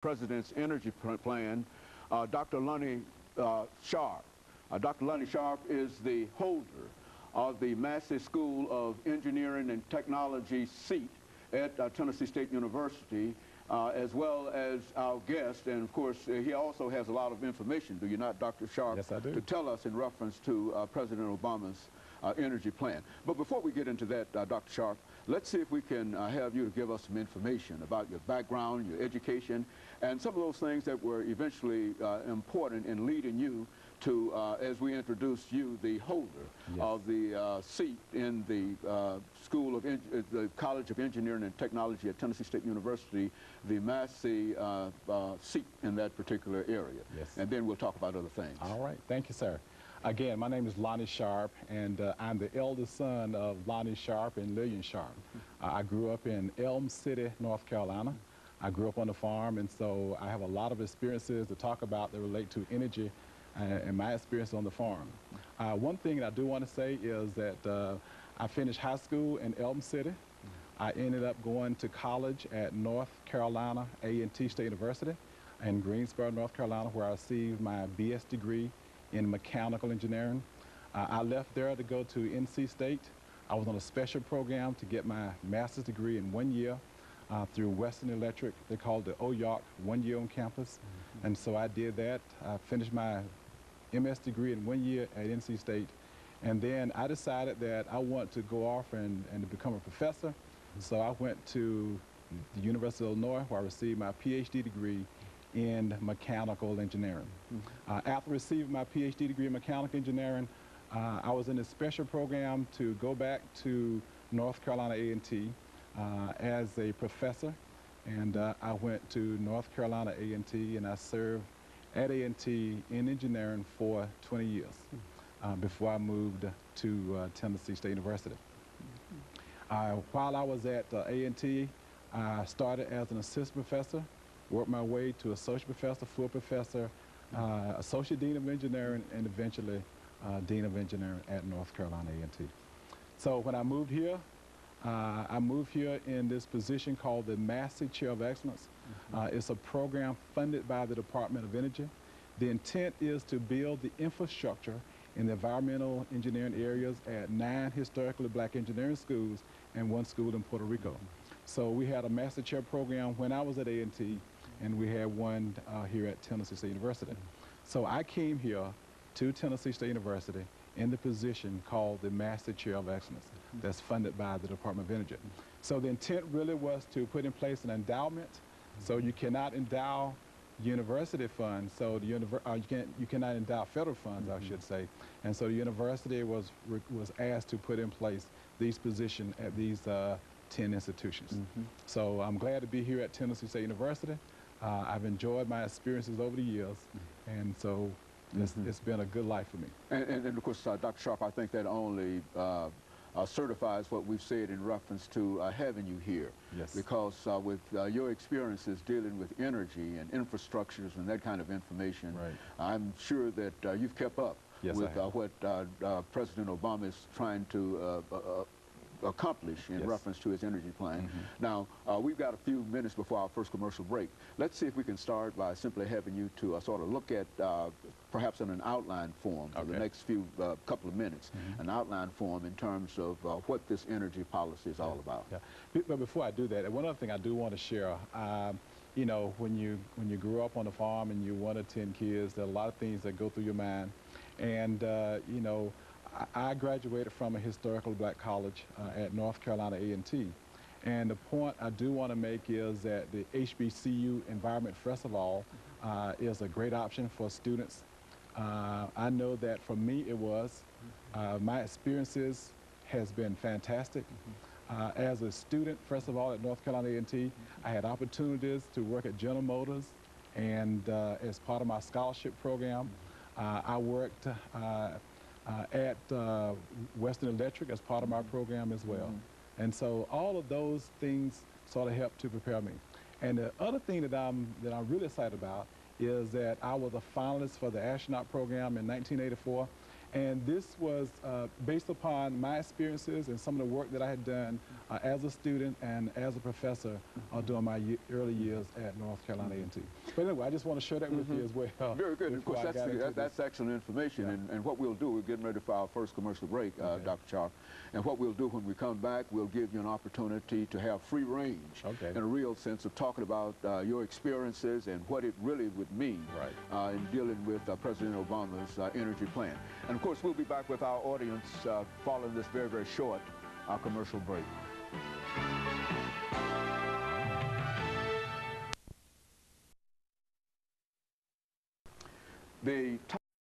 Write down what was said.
President's Energy Plan, Dr. Sharp. Dr. Lonnie Sharp is the holder of the Massey School of Engineering and Technology seat at Tennessee State University, as well as our guest. And of course, he also has a lot of information, do you not, Dr. Sharp? Yes, I do. To tell us in reference to President Obama's energy plan. But before we get into that, Dr. Sharp, let's see if we can have you to give us some information about your background, your education, and some of those things that were eventually important in leading you to, as we introduce you, the holder of the seat in the the College of Engineering and Technology at Tennessee State University, the Massey seat in that particular area. Yes. And then we'll talk about other things. All right. Thank you, sir. Again, my name is Lonnie Sharp, and I'm the eldest son of Lonnie Sharp and Lillian Sharp. I grew up in Elm City, North Carolina. I grew up on a farm, and so I have a lot of experiences to talk about that relate to energy and my experience on the farm. One thing I do want to say is that I finished high school in Elm City. I ended up going to college at North Carolina A&T State University in Greensboro, North Carolina, where I received my BS degree in mechanical engineering. I left there to go to NC State. I was on a special program to get my master's degree in 1 year through Western Electric. They called it OYARC, 1 year on campus. And so I did that. I finished my MS degree in 1 year at NC State. And then I decided that I want to go off and become a professor. So I went to the University of Illinois, where I received my PhD degree in mechanical engineering. After receiving my PhD degree in mechanical engineering, I was in a special program to go back to North Carolina A&T as a professor, and I went to North Carolina A&T, and I served at A&T in engineering for 20 years before I moved to Tennessee State University. While I was at A&T, I started as an assistant professor, worked my way to associate professor, full professor, associate dean of engineering, and eventually dean of engineering at North Carolina A&T. So when I moved here in this position called the Massey Chair of Excellence. It's a program funded by the Department of Energy. The intent is to build the infrastructure in the environmental engineering areas at 9 historically black engineering schools and 1 school in Puerto Rico. So we had a Master Chair program when I was at A&T, and we had one here at Tennessee State University. So I came here to Tennessee State University in the position called the Master Chair of Excellence that's funded by the Department of Energy. So the intent really was to put in place an endowment. So you cannot endow university funds, so you cannot endow federal funds, I should say. And so the university was asked to put in place these positions at these 10 institutions. So I'm glad to be here at Tennessee State University. I've enjoyed my experiences over the years, and so it's been a good life for me. And of course, Dr. Sharp, I think that only certifies what we've said in reference to having you here. Yes. Because with your experiences dealing with energy and infrastructures and that kind of information, I'm sure that you've kept up with what President Obama is trying to accomplish in reference to his energy plan. Now, we've got a few minutes before our first commercial break. Let's see if we can start by simply having you to sort of look at, perhaps in an outline form for the next few couple of minutes, an outline form in terms of what this energy policy is all about. But before I do that, one other thing I do want to share, you know, when you grew up on a farm and you're 1 of 10 kids, there are a lot of things that go through your mind. And, you know, I graduated from a historical black college at North Carolina A&T. And the point I do want to make is that the HBCU Environment Festival is a great option for students. I know that for me it was. My experiences has been fantastic. As a student, first of all, at North Carolina A&T, I had opportunities to work at General Motors, and as part of my scholarship program, I worked at Western Electric as part of my program as well. And so all of those things sort of helped to prepare me. And the other thing that I'm really excited about is that I was a finalist for the astronaut program in 1984, And this was based upon my experiences and some of the work that I had done as a student and as a professor during my early years at North Carolina A&T. But anyway, I just want to share that with you as well. Very good. Of course, that's excellent information. Yeah. And what we'll do, we're getting ready for our first commercial break, Dr. Sharp. And what we'll do when we come back, we'll give you an opportunity to have free range in a real sense of talking about your experiences and what it really would mean in dealing with President Obama's energy plan. And of course, we'll be back with our audience following this very, very short commercial break. The